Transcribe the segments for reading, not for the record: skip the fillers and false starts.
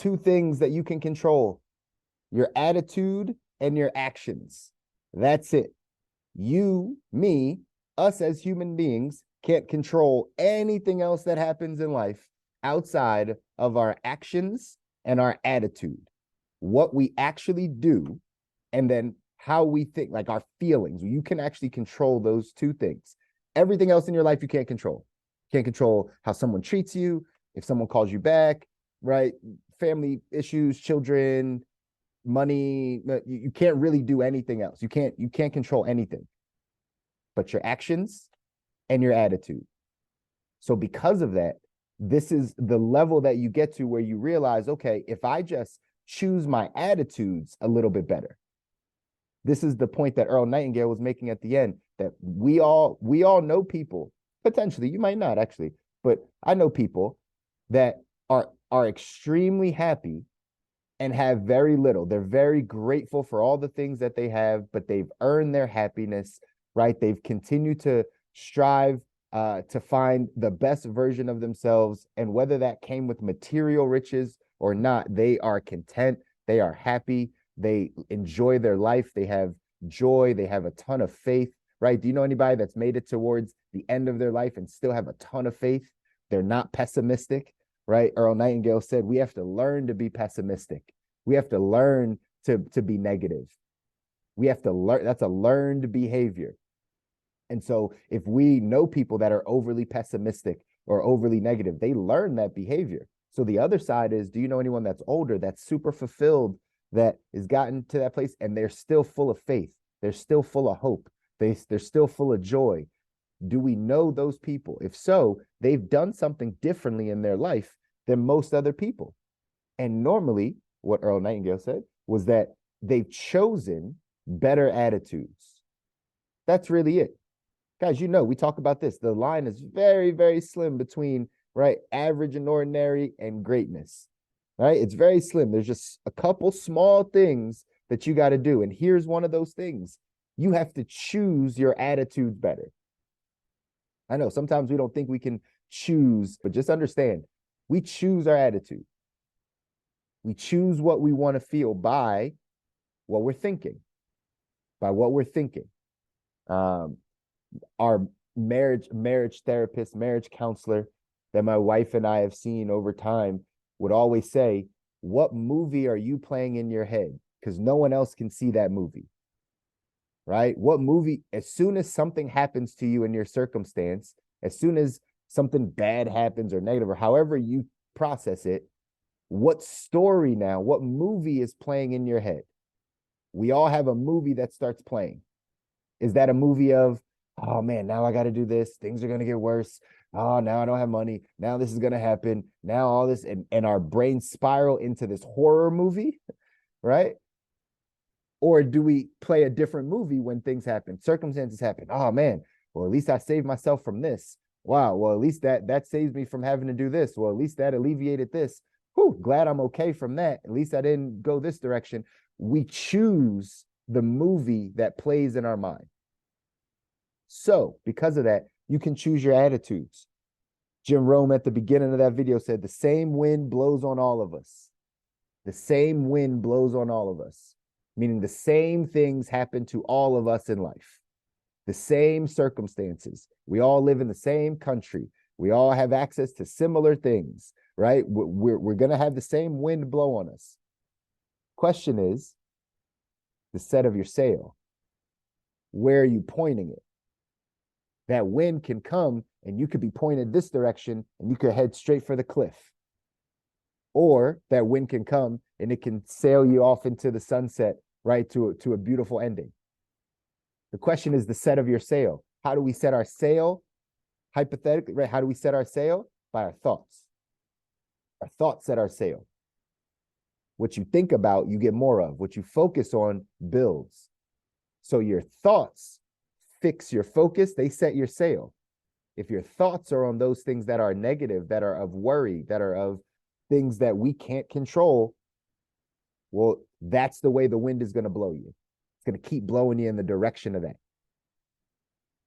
two things that you can control: your attitude and your actions. That's it. You, me, us as human beings can't control anything else that happens in life outside of our actions and our attitude. What we actually do, and then how we think, like our feelings. You can actually control those two things. Everything else in your life you can't control. You can't control how someone treats you, if someone calls you back, right? Family issues, children, money. You can't really do anything else. You can't control anything but your actions and your attitude. So because of that, this is the level that you get to where you realize, okay, if I just choose my attitudes a little bit better. This is the point that Earl Nightingale was making at the end, that we all know people, potentially, you might not actually, but I know people that are extremely happy and have very little. They're very grateful for all the things that they have, but they've earned their happiness, right? They've continued to strive to find the best version of themselves. And whether that came with material riches or not, they are content, they are happy, they enjoy their life, they have joy, they have a ton of faith, right? Do you know anybody that's made it towards the end of their life and still have a ton of faith? They're not pessimistic, right? Earl Nightingale said, we have to learn to be pessimistic. We have to learn to be negative. We have to learn, that's a learned behavior. And so if we know people that are overly pessimistic or overly negative, they learn that behavior. So the other side is, do you know anyone that's older, that's super fulfilled, that has gotten to that place and they're still full of faith? They're still full of hope. They're still full of joy. Do we know those people? If so, they've done something differently in their life than most other people. And normally, what Earl Nightingale said was that they've chosen better attitudes. That's really it. Guys, you know, we talk about this. The line is very, very slim between, right, average and ordinary and greatness, right? It's very slim. There's just a couple small things that you got to do. And here's one of those things. You have to choose your attitudes better. I know sometimes we don't think we can choose, but just understand, we choose our attitude. We choose what we want to feel by what we're thinking, by what we're thinking. Our marriage therapist, marriage counselor that my wife and I have seen over time would always say, what movie are you playing in your head? Because no one else can see that movie, right? What movie, as soon as something happens to you in your circumstance, as soon as something bad happens or negative or however you process it, what story now, what movie is playing in your head? We all have a movie that starts playing. Is that a movie of, oh man, now I got to do this. Things are going to get worse. Oh, now I don't have money. Now this is going to happen. Now all this, and our brains spiral into this horror movie, right? Or do we play a different movie when things happen, circumstances happen? Oh man, well, at least I saved myself from this. Wow, well, at least that saves me from having to do this. Well, at least that alleviated this. Whew, glad I'm okay from that. At least I didn't go this direction. We choose the movie that plays in our mind. So because of that, you can choose your attitudes. Jim Rome at the beginning of that video said, the same wind blows on all of us. The same wind blows on all of us, meaning the same things happen to all of us in life. The same circumstances. We all live in the same country. We all have access to similar things, right? We're going to have the same wind blow on us. Question is the set of your sail. Where are you pointing it? That wind can come and you could be pointed this direction and you could head straight for the cliff. Or that wind can come and it can sail you off into the sunset, right, to a beautiful ending. The question is the set of your sail. How do we set our sail? Hypothetically, right? How do we set our sail? By our thoughts. Our thoughts set our sail. What you think about, you get more of. What you focus on builds. So your thoughts fix your focus, they set your sail. If your thoughts are on those things that are negative, that are of worry, that are of things that we can't control, well, that's the way the wind is going to blow you. It's going to keep blowing you in the direction of that.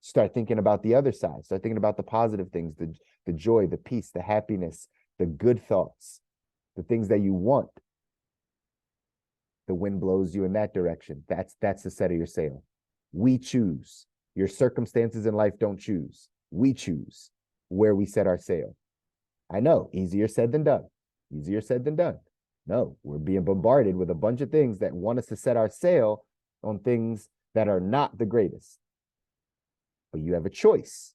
Start thinking about the other side. Start thinking about the positive things, the joy, the peace, the happiness, the good thoughts, the things that you want, the wind blows you in that direction. That's the set of your sail. We choose. Your circumstances in life don't choose. We choose where we set our sail. I know, easier said than done. Easier said than done. No, we're being bombarded with a bunch of things that want us to set our sail on things that are not the greatest. But you have a choice.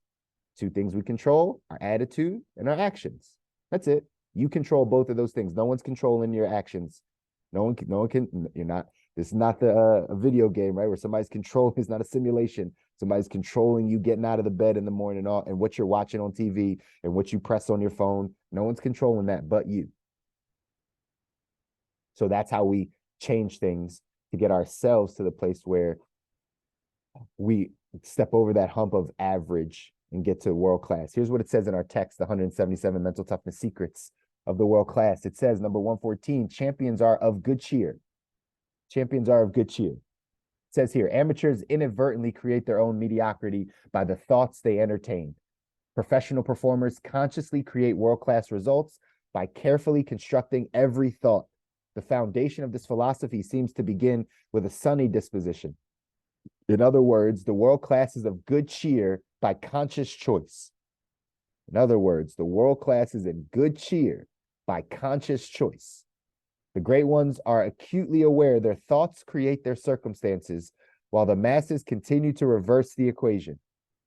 Two things we control: our attitude and our actions. That's it. You control both of those things. No one's controlling your actions. No one can, you're not, this is not a video game, right? Where somebody's controlling, it's not a simulation. Somebody's controlling you getting out of the bed in the morning and what you're watching on TV and what you press on your phone. No one's controlling that but you. So that's how we change things to get ourselves to the place where we step over that hump of average and get to world class. Here's what it says in our text, the 177 mental toughness secrets of the world class. It says, number 114, champions are of good cheer. Champions are of good cheer. It says here, amateurs inadvertently create their own mediocrity by the thoughts they entertain. Professional performers consciously create world-class results by carefully constructing every thought. The foundation of this philosophy seems to begin with a sunny disposition. In other words, the world class is of good cheer by conscious choice. In other words, the world class is in good cheer by conscious choice. The great ones are acutely aware their thoughts create their circumstances, while the masses continue to reverse the equation.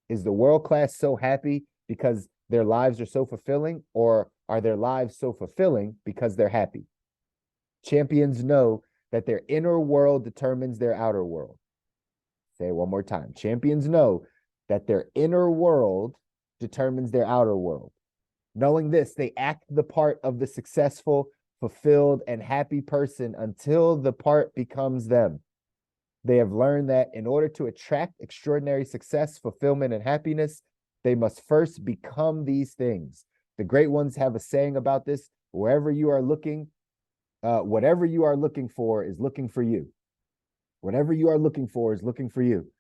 Is the world class so happy because their lives are so fulfilling, or are their lives so fulfilling because they're happy? Champions know that their inner world determines their outer world. Say it one more time. Champions know that their inner world determines their outer world. Knowing this, they act the part of the successful, fulfilled, and happy person until the part becomes them. They have learned that in order to attract extraordinary success, fulfillment, and happiness, they must first become these things. The great ones have a saying about this: wherever you are looking, whatever you are looking for is looking for you. Whatever you are looking for is looking for you.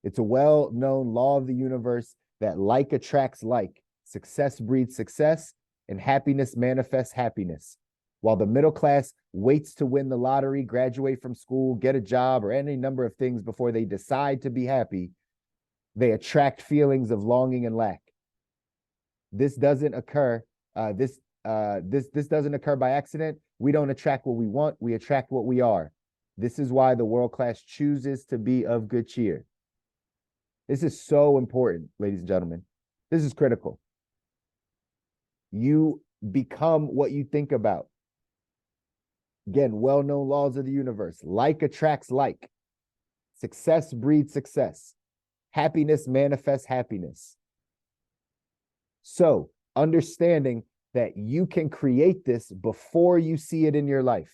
It's a well-known law of the universe that like attracts like. Success breeds success, and happiness manifests happiness. While the middle class waits to win the lottery, graduate from school, get a job, or any number of things before they decide to be happy, they attract feelings of longing and lack. This doesn't occur. This doesn't occur by accident. We don't attract what we want. We attract what we are. This is why the world class chooses to be of good cheer. This is so important, ladies and gentlemen. This is critical. You become what you think about. Again, well-known laws of the universe. Like attracts like. Success breeds success. Happiness manifests happiness. So, understanding that you can create this before you see it in your life.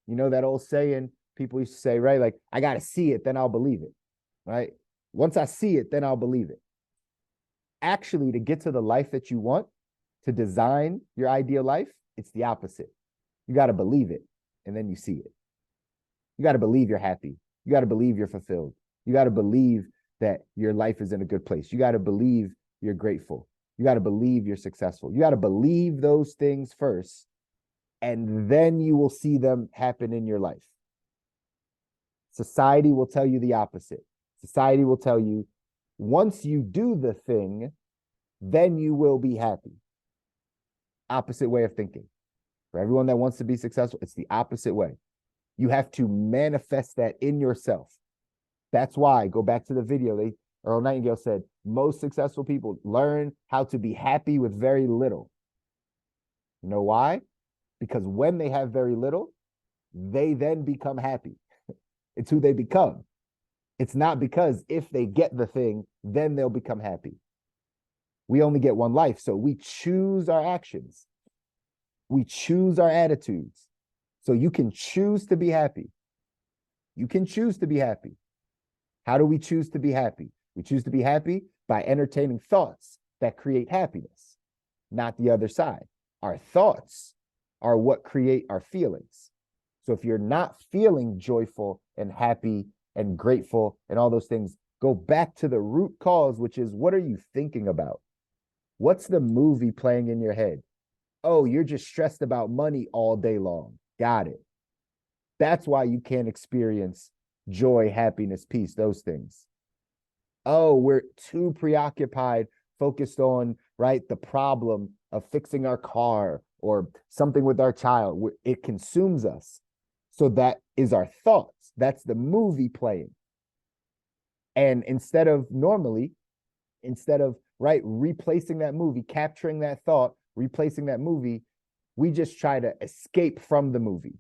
You know that old saying people used to say, right? Like, I got to see it, then I'll believe it, right? Once I see it, then I'll believe it. Actually, to get to the life that you want, to design your ideal life, it's the opposite. You got to believe it, and then you see it. You got to believe you're happy. You got to believe you're fulfilled. You got to believe that your life is in a good place. You got to believe you're grateful. You got to believe you're successful. You got to believe those things first, and then you will see them happen in your life. Society will tell you the opposite. Society will tell you, once you do the thing, then you will be happy. Opposite way of thinking. For everyone that wants to be successful, it's the opposite way. You have to manifest that in yourself. That's why, go back to the video, Earl Nightingale said, most successful people learn how to be happy with very little. You know why? Because when they have very little, they then become happy. It's who they become. It's not because if they get the thing, then they'll become happy. We only get one life, so we choose our actions. We choose our attitudes. So you can choose to be happy. You can choose to be happy. How do we choose to be happy? We choose to be happy by entertaining thoughts that create happiness, not the other side. Our thoughts are what create our feelings. So if you're not feeling joyful and happy and grateful and all those things, go back to the root cause, which is, what are you thinking about? What's the movie playing in your head? Oh, you're just stressed about money all day long. Got it. That's why you can't experience joy, happiness, peace, those things. Oh, we're too preoccupied, focused on, right, the problem of fixing our car or something with our child. It consumes us. So that is our thoughts. That's the movie playing. And instead of, right, replacing that movie, capturing that thought, replacing that movie, we just try to escape from the movie.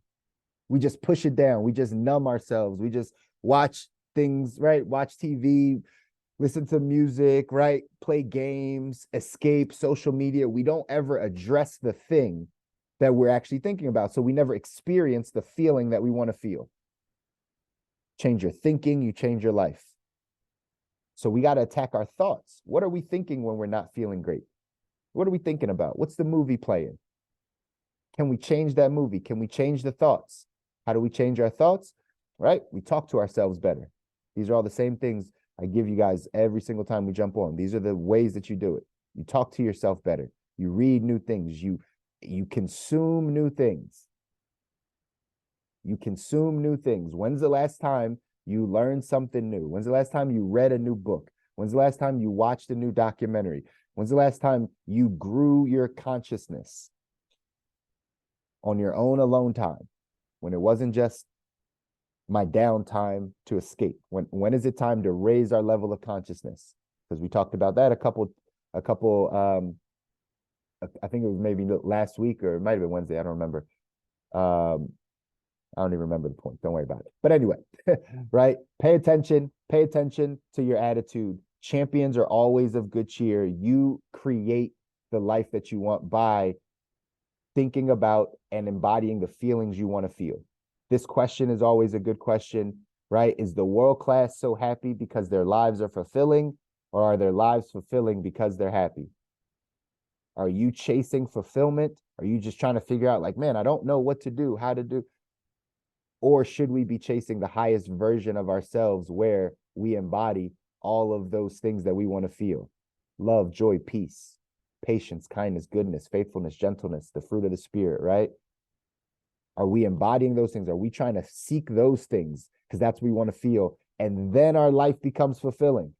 We just push it down. We just numb ourselves. We just watch things, right? Watch TV, listen to music, right? Play games, escape social media. We don't ever address the thing that we're actually thinking about. So we never experience the feeling that we want to feel. Change your thinking, you change your life. So we got to attack our thoughts. What are we thinking when we're not feeling great? What are we thinking about? What's the movie playing? Can we change that movie? Can we change the thoughts? How do we change our thoughts? Right? We talk to ourselves better. These are all the same things I give you guys every single time we jump on. These are the ways that you do it. You talk to yourself better. You read new things. You consume new things. You consume new things. When's the last time you learned something new? When's the last time you read a new book? When's the last time you watched a new documentary? When's the last time you grew your consciousness on your own alone time? When it wasn't just my downtime to escape. When is it time to raise our level of consciousness? Because we talked about that a couple I think it was maybe last week, or it might have been Wednesday, I don't remember. I don't even remember the point. Don't worry about it. But anyway, right? Pay attention to your attitude. Champions are always of good cheer. You create the life that you want by thinking about and embodying the feelings you want to feel. This question is always a good question, right? Is the world class so happy because their lives are fulfilling, or are their lives fulfilling because they're happy? Are you chasing fulfillment? Are you just trying to figure out, like, man, I don't know what to do, how to do? Or should we be chasing the highest version of ourselves where we embody all of those things that we want to feel? Love, joy, peace, patience, kindness, goodness, faithfulness, gentleness, the fruit of the spirit, right? Are we embodying those things? Are we trying to seek those things because that's what we want to feel? And then our life becomes fulfilling.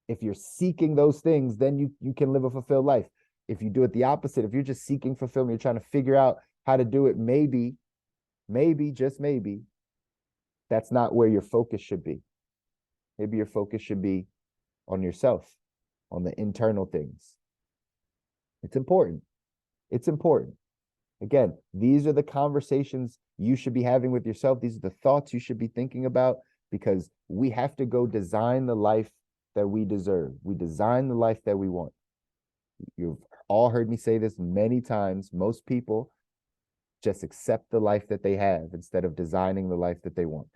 If you're seeking those things, then you can live a fulfilled life. If you do it the opposite, if you're just seeking fulfillment, you're trying to figure out how to do it, maybe, just maybe, that's not where your focus should be. Maybe your focus should be on yourself, on the internal things. It's important. It's important. Again, these are the conversations you should be having with yourself. These are the thoughts you should be thinking about, because we have to go design the life that we deserve. We design the life that we want. You've all heard me say this many times. Most people just accept the life that they have instead of designing the life that they want.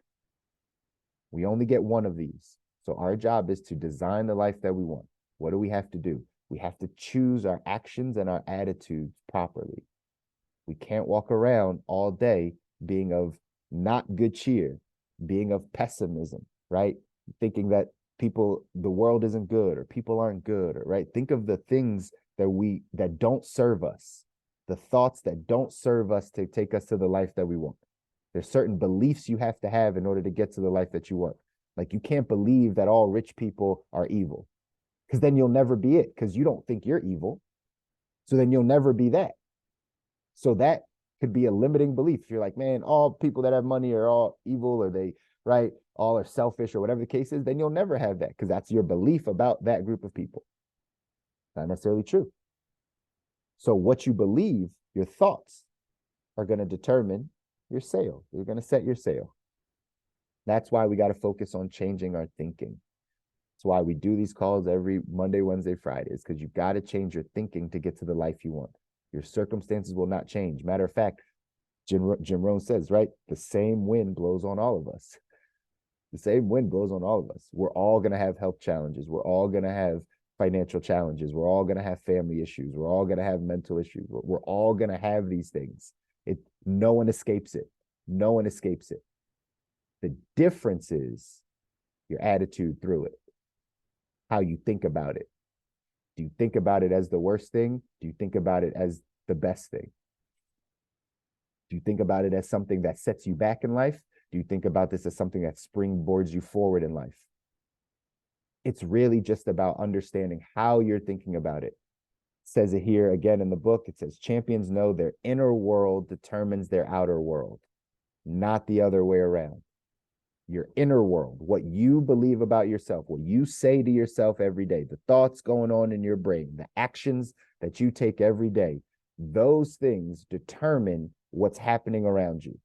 We only get one of these. So our job is to design the life that we want. What do we have to do? We have to choose our actions and our attitudes properly. We can't walk around all day being of not good cheer, being of pessimism, right? Thinking that the world isn't good, or people aren't good, or right? Think of the things that don't serve us, the thoughts that don't serve us to take us to the life that we want. There's certain beliefs you have to have in order to get to the life that you want. Like, you can't believe that all rich people are evil, because then you'll never be it, because you don't think you're evil. So then you'll never be that. So that could be a limiting belief. If you're like, man, all people that have money are all evil, or they, right, all are selfish, or whatever the case is, then you'll never have that, because that's your belief about that group of people. Not necessarily true. So what you believe, your thoughts, are going to determine your sale. You're going to set your sale. That's why we got to focus on changing our thinking. That's why we do these calls every Monday, Wednesday, Fridays, because you've got to change your thinking to get to the life you want. Your circumstances will not change. Matter of fact, Jim Rohn says, right, the same wind blows on all of us. The same wind blows on all of us. We're all going to have health challenges. We're all going to have financial challenges. We're all going to have family issues. We're all going to have mental issues. We're all going to have these things. No one escapes it. No one escapes it. The difference is your attitude through it, how you think about it. Do you think about it as the worst thing? Do you think about it as the best thing? Do you think about it as something that sets you back in life? Do you think about this as something that springboards you forward in life? It's really just about understanding how you're thinking about it. It says it here again in the book. It says champions know their inner world determines their outer world, not the other way around. Your inner world, what you believe about yourself, what you say to yourself every day, the thoughts going on in your brain, the actions that you take every day, those things determine what's happening around you.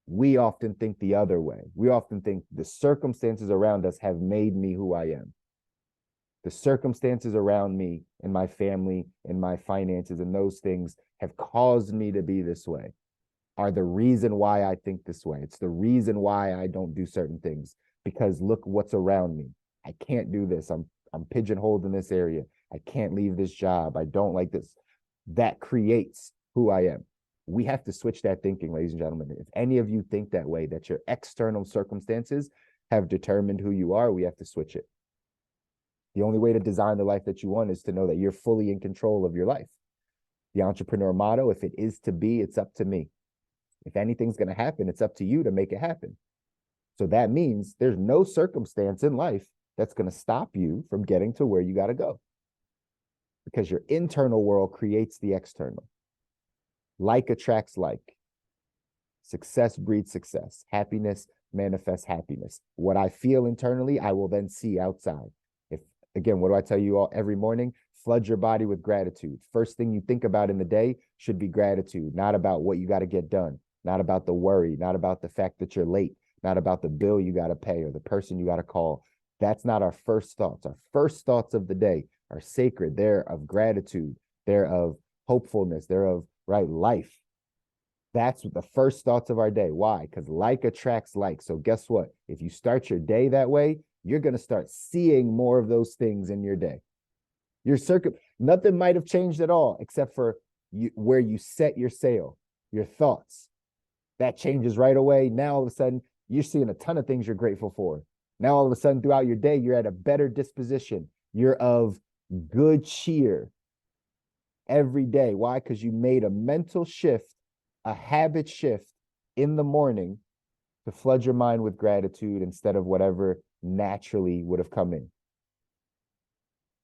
We often think the other way. We often think the circumstances around us have made me who I am. The circumstances around me and my family and my finances and those things have caused me to be this way, are the reason why I think this way. It's the reason why I don't do certain things, because look what's around me. I can't do this. I'm pigeonholed in this area. I can't leave this job. I don't like this. That creates who I am. We have to switch that thinking, ladies and gentlemen. If any of you think that way, that your external circumstances have determined who you are, we have to switch it. The only way to design the life that you want is to know that you're fully in control of your life. The entrepreneur motto, if it is to be, it's up to me. If anything's going to happen, it's up to you to make it happen. So that means there's no circumstance in life that's going to stop you from getting to where you got to go. Because your internal world creates the external. Like attracts like. Success breeds success. Happiness manifests happiness. What I feel internally, I will then see outside. Again, what do I tell you all every morning? Flood your body with gratitude. First thing you think about in the day should be gratitude, not about what you got to get done, not about the worry, not about the fact that you're late, not about the bill you got to pay or the person you got to call. That's not our first thoughts. Our first thoughts of the day are sacred. They're of gratitude. They're of hopefulness. They're of life. That's the first thoughts of our day. Why? Because like attracts like. So guess what? If you start your day that way, you're going to start seeing more of those things in your day. Nothing might have changed at all except for where you set your sail, your thoughts. That changes right away. Now, all of a sudden, you're seeing a ton of things you're grateful for. Now, all of a sudden, throughout your day, you're at a better disposition. You're of good cheer every day. Why? Because you made a mental shift, a habit shift in the morning to flood your mind with gratitude instead of whatever naturally would have come in.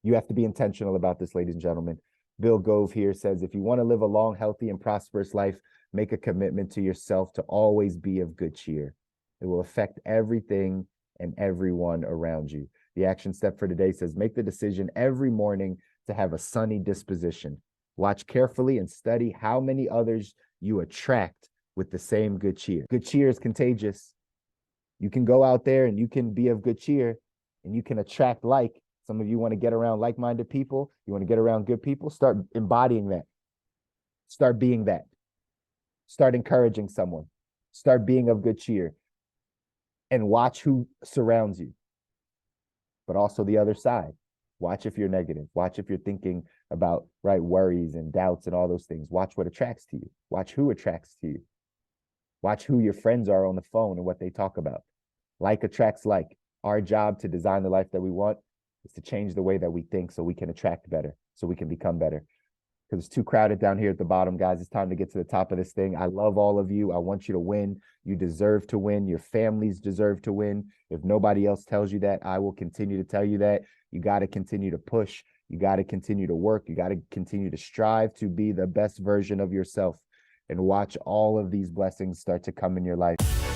You have to be intentional about this, ladies and gentlemen. Bill Gove here says, if you want to live a long, healthy, and prosperous life, make a commitment to yourself to always be of good cheer. It will affect everything and everyone around you. The action step for today says, make the decision every morning to have a sunny disposition. Watch carefully and study how many others you attract with the same good cheer. Good cheer is contagious. You can go out there and you can be of good cheer and you can attract like. Some of you want to get around like-minded people. You want to get around good people. Start embodying that. Start being that. Start encouraging someone. Start being of good cheer. And watch who surrounds you. But also the other side. Watch if you're negative. Watch if you're thinking about worries and doubts and all those things. Watch what attracts to you. Watch who attracts to you. Watch who your friends are on the phone and what they talk about. Like attracts like. Our job to design the life that we want is to change the way that we think so we can attract better, so we can become better. Because it's too crowded down here at the bottom, guys. It's time to get to the top of this thing. I love all of you. I want you to win. You deserve to win. Your families deserve to win. If nobody else tells you that, I will continue to tell you that. You got to continue to push. You got to continue to work. You got to continue to strive to be the best version of yourself and watch all of these blessings start to come in your life.